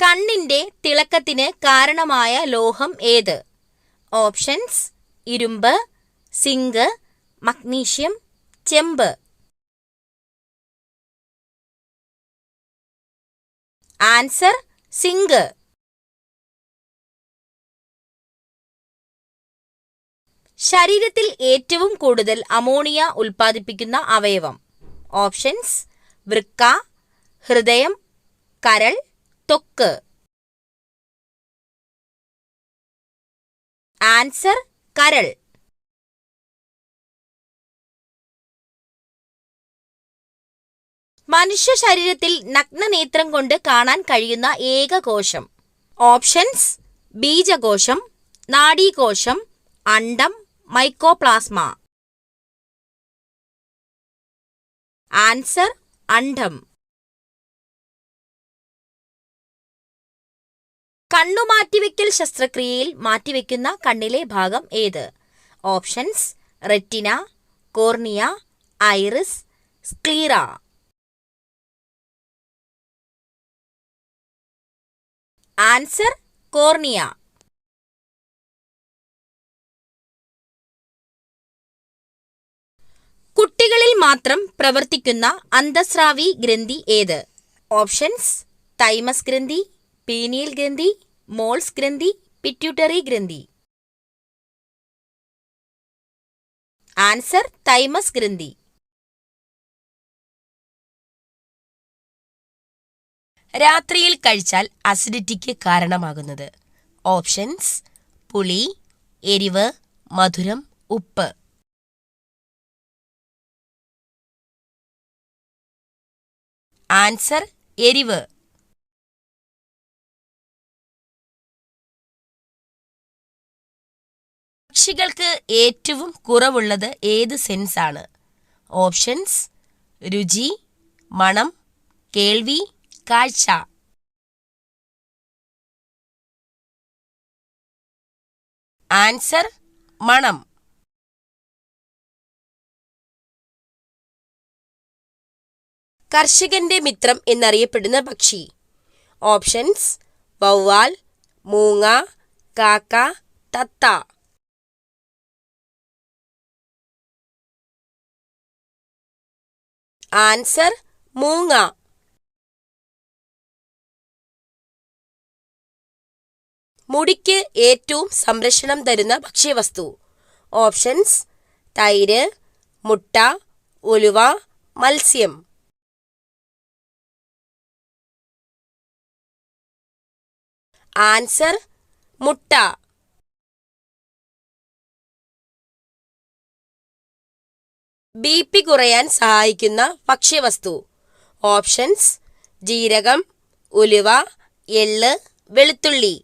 കണ്ണിന്റെ തിളക്കത്തിന് കാരണമായ ലോഹം ഏത്? ഓപ്ഷൻസ്: ഇരുമ്പ്, സിങ്ക്, മഗ്നീഷ്യം, ചെമ്പ്. Answer: zinc. ശരീരത്തിൽ ഏറ്റവും കൂടുതൽ അമോണിയ ഉൽപ്പാദിപ്പിക്കുന്ന അവയവം? ഓപ്ഷൻസ്: വൃക്ക, ഹൃദയം, കരൾ, ത്വക്ക്. ആൻസർ: കരൾ. മനുഷ്യ ശരീരത്തിൽ നഗ്നനേത്രം കൊണ്ട് കാണാൻ കഴിയുന്ന ഏക കോശം? ഓപ്ഷൻസ്: ബീജകോശം, നാഡീകോശം, അണ്ഡം, മൈക്കോപ്ലാസ്മ. ആൻസർ: അണ്ഡം. കണ്ണുമാറ്റിവെക്കൽ ശസ്ത്രക്രിയയിൽ മാറ്റിവെക്കുന്ന കണ്ണിലെ ഭാഗം ഏത്? Options: retina, cornea, iris, sclera. Answer: cornea. കുട്ടികളിൽ മാത്രം പ്രവർത്തിക്കുന്ന അന്തസ്രാവി ഗ്രന്ഥി ഏത്? ഓപ്ഷൻസ്: തൈമസ് ഗ്രന്ഥി, പീനിയൽ ഗ്രന്ഥി, മോൾസ് ഗ്രന്ഥി, പിറ്റ്യൂട്ടറി ഗ്രന്ഥി. ആൻസർ: തൈമസ് ഗ്രന്ഥി. രാത്രിയിൽ കഴിച്ചാൽ അസിഡിറ്റിക്ക് കാരണമാകുന്നത്? ഓപ്ഷൻസ്: പുളി, എരിവ്, മധുരം, ഉപ്പ്. ആൻസർ: എരിവ്. പക്ഷികൾക്ക് ഏറ്റവും കുറവുള്ളത് ഏത് സെൻസ് ആണ്? ഓപ്ഷൻസ്: രുചി, മണം, കേൾവി, കാഴ്ച. ആൻസർ: മണം. കർഷകന്റെ മിത്രം എന്നറിയപ്പെടുന്ന പക്ഷി? ഓപ്ഷൻസ്: വവ്വാൽ, മൂങ്ങ, കാക്ക, തത്ത. ആൻസർ: മൂങ്ങ. മുടിക്ക് ഏറ്റവും സംരക്ഷണം തരുന്ന ഭക്ഷ്യവസ്തു? ഓപ്ഷൻസ്: തൈര്, മുട്ട, ഉലുവ, മത്സ്യം. ആൻസർ: മുട്ട. ബി.പി കുറയാൻ സഹായിക്കുന്ന ഭക്ഷ്യവസ്തു? ഓപ്ഷൻസ്: ജീരകം, ഉലുവ, എള്ള്, വെളുത്തുള്ളി.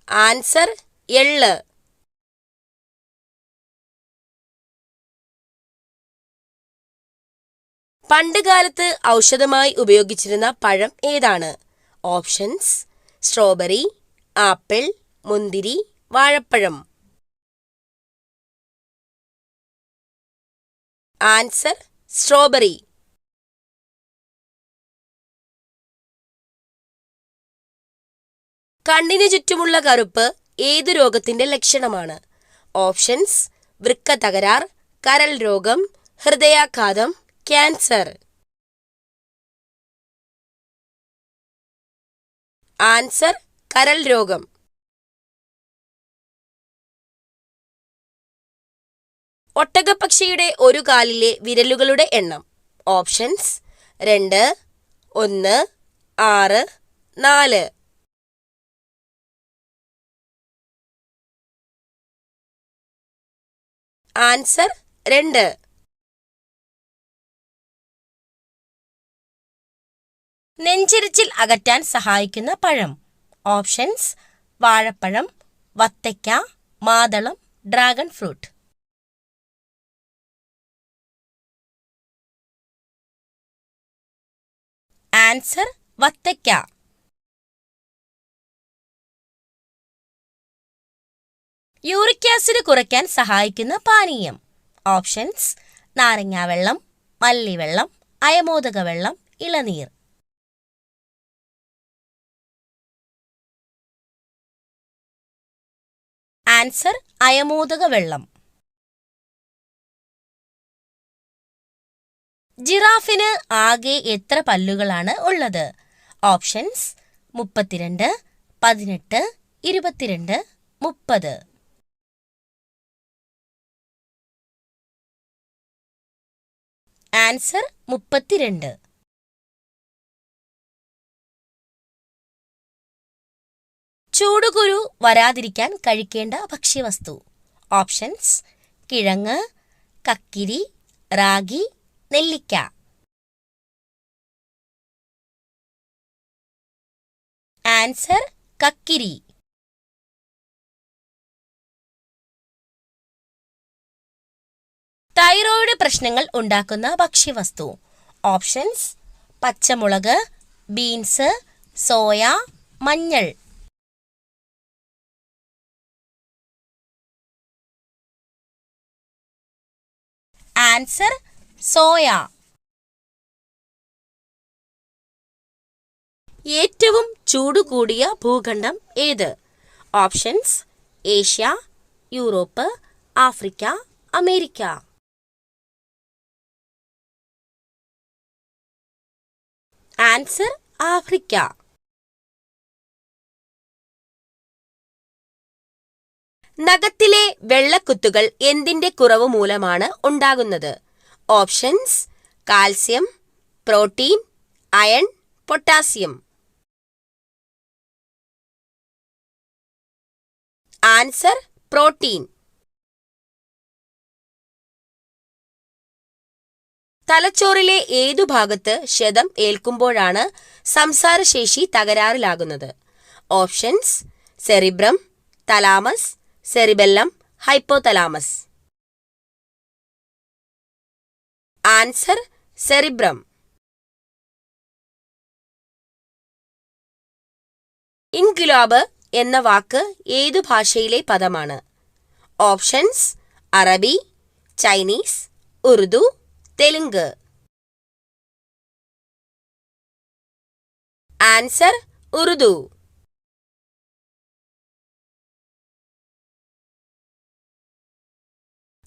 ആൻസർ: എള്ള്. പണ്ടുകാലത്ത് ഔഷധമായി ഉപയോഗിച്ചിരുന്ന പഴം ഏതാണ്? ഓപ്ഷൻസ്: സ്ട്രോബെറി, ആപ്പിൾ, മുന്തിരി, വാഴപ്പഴം. Answer: strawberry. കണ്ണിന് ചുറ്റുമുള്ള കറുപ്പ് ഏതു രോഗത്തിന്റെ ലക്ഷണമാണ്? ഓപ്ഷൻസ്: വൃക്ക തകരാർ, കരൾ രോഗം, ഹൃദയാഘാതം, ക്യാൻസർ. ആൻസർ: കരൾ രോഗം. ഒട്ടകപ്പക്ഷിയുടെ ഒരു കാലിലെ വിരലുകളുടെ എണ്ണം? ഓപ്ഷൻസ്: 2, 1, 6, 4. ആൻസർ: 2. നെഞ്ചെരിച്ചിൽ അകറ്റാൻ സഹായിക്കുന്ന പഴം? ഓപ്ഷൻസ്: വാഴപ്പഴം, വത്തയ്ക്ക, മാതളം, ഡ്രാഗൺ ഫ്രൂട്ട്. ആൻസർ: വത്തയ്ക്ക. യൂറിക് ആസിഡ് കുറയ്ക്കാൻ സഹായിക്കുന്ന പാനീയം? ഓപ്ഷൻസ്: നാരങ്ങാവെള്ളം, മല്ലിവെള്ളം, അയമോദക വെള്ളം, ഇളനീർ. ആൻസർ അയമോദക വെള്ളം. ജിറാഫിന് ആകെ എത്ര പല്ലുകളാണ് ഉള്ളത്? ഓപ്ഷൻസ് 32, 18, 22, 30. ആൻസർ 32. ചൂടുകുരു വരാതിരിക്കാൻ കഴിക്കേണ്ട ഭക്ഷ്യവസ്തു. ഓപ്ഷൻസ് കിഴങ്ങ്, കക്കിരി, റാഗി, നെല്ലിക്ക. ആൻസർ കക്കിരി. തൈറോയ്ഡ് പ്രശ്നങ്ങൾ ഉണ്ടാക്കുന്ന ഭക്ഷ്യവസ്തു. ഓപ്ഷൻസ് പച്ചമുളക്, ബീൻസ്, സോയ, മഞ്ഞൾ. Answer soya. ഏറ്റവും ചൂടുകൂടിയ ഭൂഖണ്ഡം ഏത്? Options Asia, Europe, Africa, America. Answer Africa. നഖത്തിലെ വെള്ളക്കുത്തുകൾ എന്തിന്റെ കുറവ് മൂലമാണ് ഉണ്ടാകുന്നത്? Options calcium, protein, iron, potassium. Answer protein. തലച്ചോറിലെ ഏതു ഭാഗത്ത് ക്ഷതം ഏൽക്കുമ്പോഴാണ് സംസാരശേഷി തകരാറിലാകുന്നത്? Options cerebrum, thalamus, cerebellum, hypothalamus. Answer cerebrum. ഇൻക്വിലാബ് എന്ന വാക്ക് ഏതു ഭാഷയിലെ പദമാണ്? Options Arabi, Chinese, Urdu, Telugu. Answer Urdu.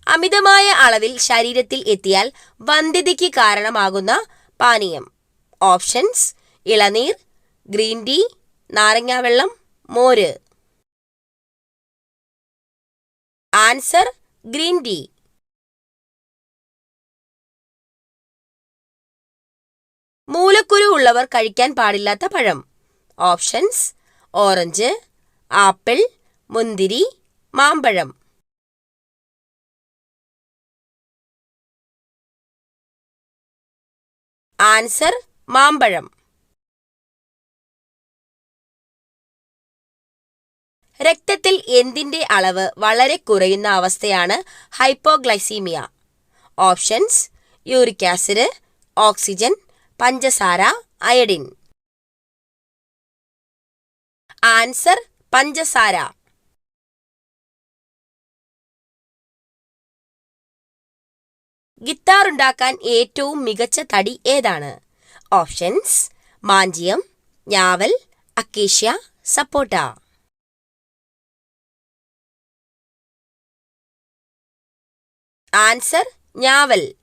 അമിതമായ അളവിൽ ശരീരത്തിൽ എത്തിയാൽ വന്ധ്യതയ്ക്ക് കാരണമാകുന്ന പാനീയം. ഓപ്ഷൻസ് ഇളനീർ, ഗ്രീൻ ടീ, നാരങ്ങാവെള്ളം, മോര്. Answer green tea. മൂലക്കുരു ഉള്ളവർ കഴിക്കാൻ പാടില്ലാത്ത പഴം. ഓപ്ഷൻസ് ഓറഞ്ച്, ആപ്പിൾ, മുന്തിരി, മാമ്പഴം. ആൻസർ മാമ്പഴം. രക്തത്തിൽ എന്തിന്റെ അളവ് വളരെ കുറയുന്ന അവസ്ഥയാണ് hypoglycaemia? Options uric acid, oxygen, പഞ്ചസാര, അയഡിൻ. ആൻസർ പഞ്ചസാര. ഗിത്താർ ഉണ്ടാക്കാൻ ഏറ്റവും മികച്ച തടി ഏതാണ്? ഓപ്ഷൻസ് മാഞ്ചിയം, ഞാവൽ, അക്കേഷ്യ, സപ്പോട്ട. ആൻസർ ഞാവൽ.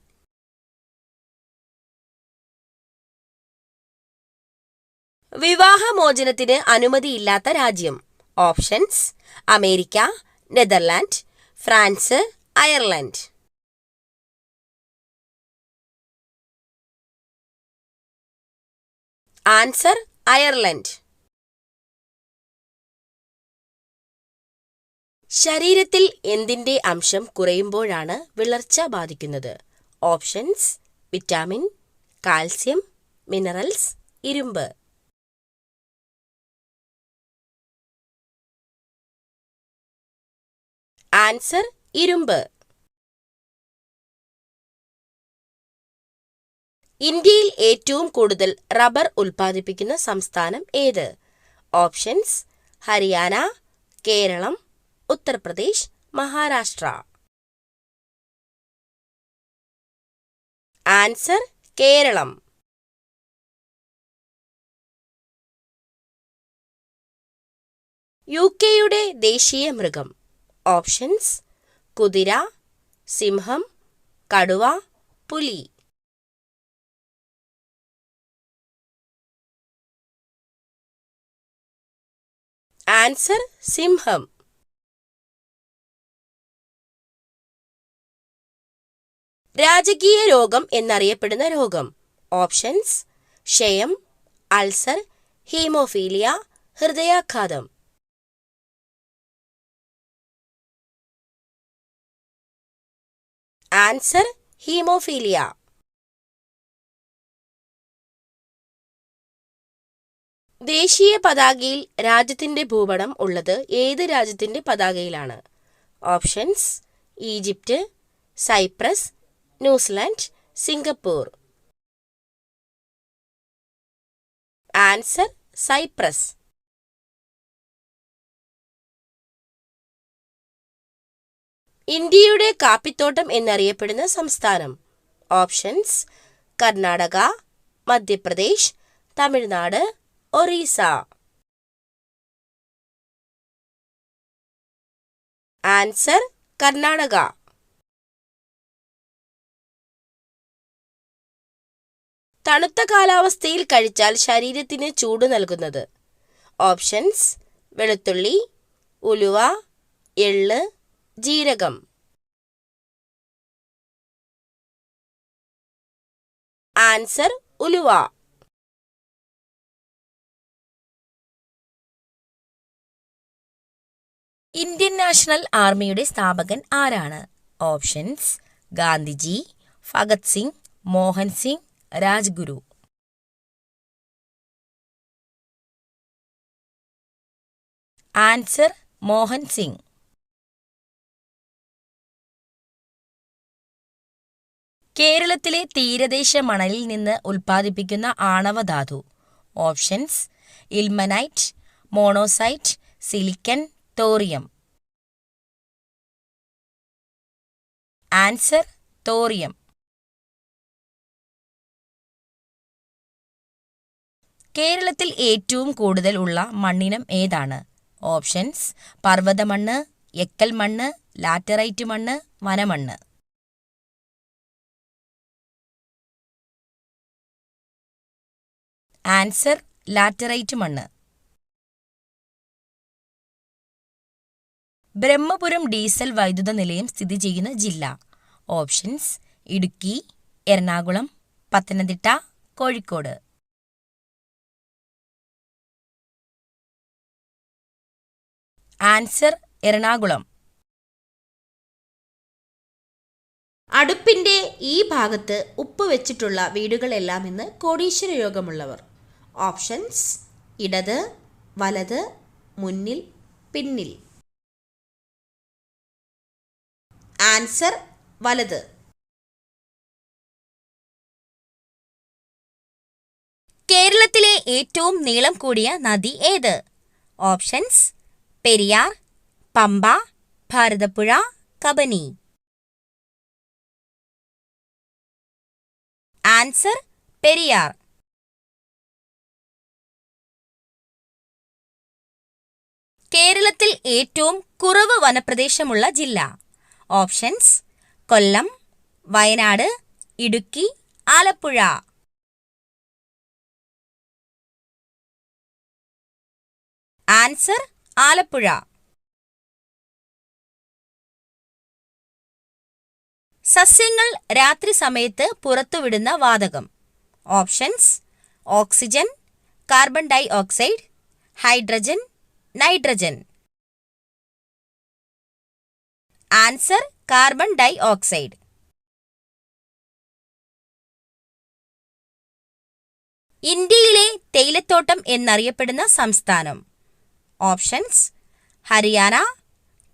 വിവാഹമോചനത്തിന് അനുമതിയില്ലാത്ത രാജ്യം. Options America, Netherland, France, Ireland. Answer Ireland. ശരീരത്തിൽ എന്തിന്റെ അംശം കുറയുമ്പോഴാണ് വിളർച്ച ബാധിക്കുന്നത്? ഓപ്ഷൻസ് വിറ്റാമിൻ, കാൽസ്യം, മിനറൽസ്, ഇരുമ്പ്. ആൻസർ ഇരുമ്പ്. ഇന്ത്യയിൽ ഏറ്റവും കൂടുതൽ റബ്ബർ ഉൽപ്പാദിപ്പിക്കുന്ന സംസ്ഥാനം ഏത്? ഓപ്ഷൻസ് ഹരിയാന, കേരളം, ഉത്തർപ്രദേശ്, മഹാരാഷ്ട്ര. ആൻസർ കേരളം. യുകെയുടെ ദേശീയ മൃഗം. ഓപ്ഷൻസ്: കുതിര, സിംഹം, കടുവ, പുലി. ആൻസർ: സിംഹം. രാജകീയ രോഗം എന്നറിയപ്പെടുന്ന രോഗം. ഓപ്ഷൻസ്: ക്ഷയം, അൾസർ, ഹീമോഫീലിയ, ഹൃദയാഘാതം. Answer: haemophilia. ദേശീയ പതാകയിൽ രാജ്യത്തിന്റെ ഭൂപടം ഉള്ളത് ഏത് രാജ്യത്തിന്റെ പതാകയിലാണ്? Options: Egypt, Cyprus, New Zealand, Singapore. Answer: Cyprus. ഇന്ത്യയുടെ കാപ്പിത്തോട്ടം എന്നറിയപ്പെടുന്ന സംസ്ഥാനം. ഓപ്ഷൻസ്: കർണാടക, മധ്യപ്രദേശ്, തമിഴ്നാട്, ഒറീസ. ആൻസർ: കർണാടക. തണുത്ത കാലാവസ്ഥയിൽ കഴിച്ചാൽ ശരീരത്തിന് ചൂട് നൽകുന്നത്. ഓപ്ഷൻസ്: വെളുത്തുള്ളി, ഉലുവ, എള്ള്, ജീരകം. ആൻസർ: ഉലുവ. ഇന്ത്യൻ നാഷണൽ ആർമിയുടെ സ്ഥാപകൻ ആരാണ്? ഓപ്ഷൻസ്: ഗാന്ധിജി, ഭഗത് സിംഗ്, മോഹൻ സിംഗ്, രാജ്ഗുരു. ആൻസർ: മോഹൻ സിംഗ്. കേരളത്തിലെ തീരദേശ മണലിൽ നിന്ന് ഉൽപ്പാദിപ്പിക്കുന്ന ആണവധാതു. Options: ilmenite, monazite, silicon, thorium. Answer: thorium. കേരളത്തിൽ ഏറ്റവും കൂടുതൽ ഉള്ള മണ്ണിനം ഏതാണ്? ഓപ്ഷൻസ്: പർവ്വതമണ്ണ്, എക്കൽ മണ്ണ്, ലാറ്ററൈറ്റ് മണ്ണ്, വനമണ്ണ്. ആൻസർ: ലാറ്ററൈറ്റ് മണ്ണ്. ബ്രഹ്മപുരം ഡീസൽ വൈദ്യുത നിലയം സ്ഥിതി ചെയ്യുന്ന ജില്ല. ഓപ്ഷൻസ്: ഇടുക്കി, എറണാകുളം, പത്തനംതിട്ട, കോഴിക്കോട്. ആൻസർ: എറണാകുളം. അടുപ്പിന്റെ ഈ ഭാഗത്ത് ഉപ്പ് വെച്ചിട്ടുള്ള വീടുകളെല്ലാം ഇന്ന് കോടീശ്വര യോഗമുള്ളവർ. ഓപ്ഷൻസ്: ഇടത്, വലത്, മുന്നിൽ, പിന്നിൽ. ആൻസർ: വലത്. കേരളത്തിലെ ഏറ്റവും നീളം കൂടിയ നദി ഏത്? ഓപ്ഷൻസ്: പെരിയാർ, പമ്പ, ഭാരതപ്പുഴ, കബനി. ആൻസർ: പെരിയാർ. കേരളത്തിൽ ഏറ്റവും കുറവ് വനപ്രദേശമുള്ള ജില്ല. ഓപ്ഷൻസ്: കൊല്ലം, വയനാട്, ഇടുക്കി, ആലപ്പുഴ. ആൻസർ: ആലപ്പുഴ. സസ്യങ്ങൾ രാത്രി സമയത്ത് പുറത്തുവിടുന്ന വാതകം. Options: oxygen, carbon dioxide, hydrogen, nitrogen. Answer: carbon dioxide. ഇന്ത്യയിലെ തേയിലത്തോട്ടം എന്നറിയപ്പെടുന്ന സംസ്ഥാനം. ഓപ്ഷൻസ്: ഹരിയാന,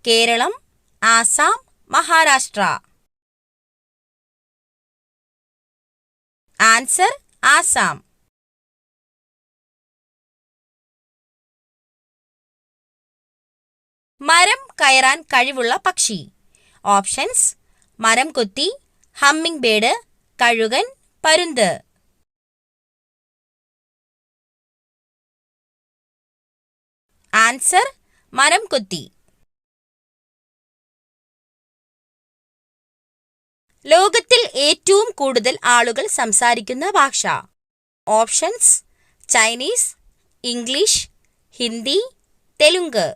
കേരളം, ആസാം, മഹാരാഷ്ട്ര. ആൻസർ: ആസാം. മരം കയറാൻ കഴിവുള്ള പക്ഷി. ഓപ്ഷൻസ്: മരം കൊത്തി, ഹമ്മിങ് ബേർഡ്, കഴുകൻ, പരുന്ത്. ആൻസർ മരം കൊത്തി. ലോകത്തിൽ ഏറ്റവും കൂടുതൽ ആളുകൾ സംസാരിക്കുന്ന ഭാഷ. Options: Chinese, English, Hindi, Telugu.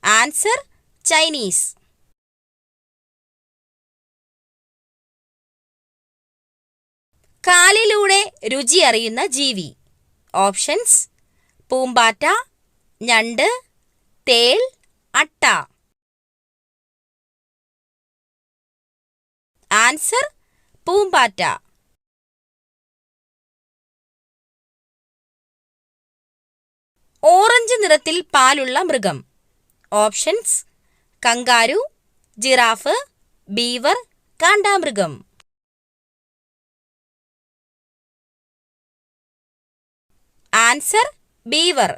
Answer Chinese. കാലിലൂടെ രുചി അറിയുന്ന ജീവി. ഓപ്ഷൻസ്: പൂമ്പാറ്റ, ഞണ്ട്, തേൾ, അട്ട. ആൻസർ പൂമ്പാറ്റ. ഓറഞ്ച് നിറത്തിൽ പാലുള്ള മൃഗം. ഓപ്ഷൻസ്: കങ്കാരു, ജിറാഫ്, ബീവർ, കാണ്ടാമൃഗം. ആൻസർ ബീവർ.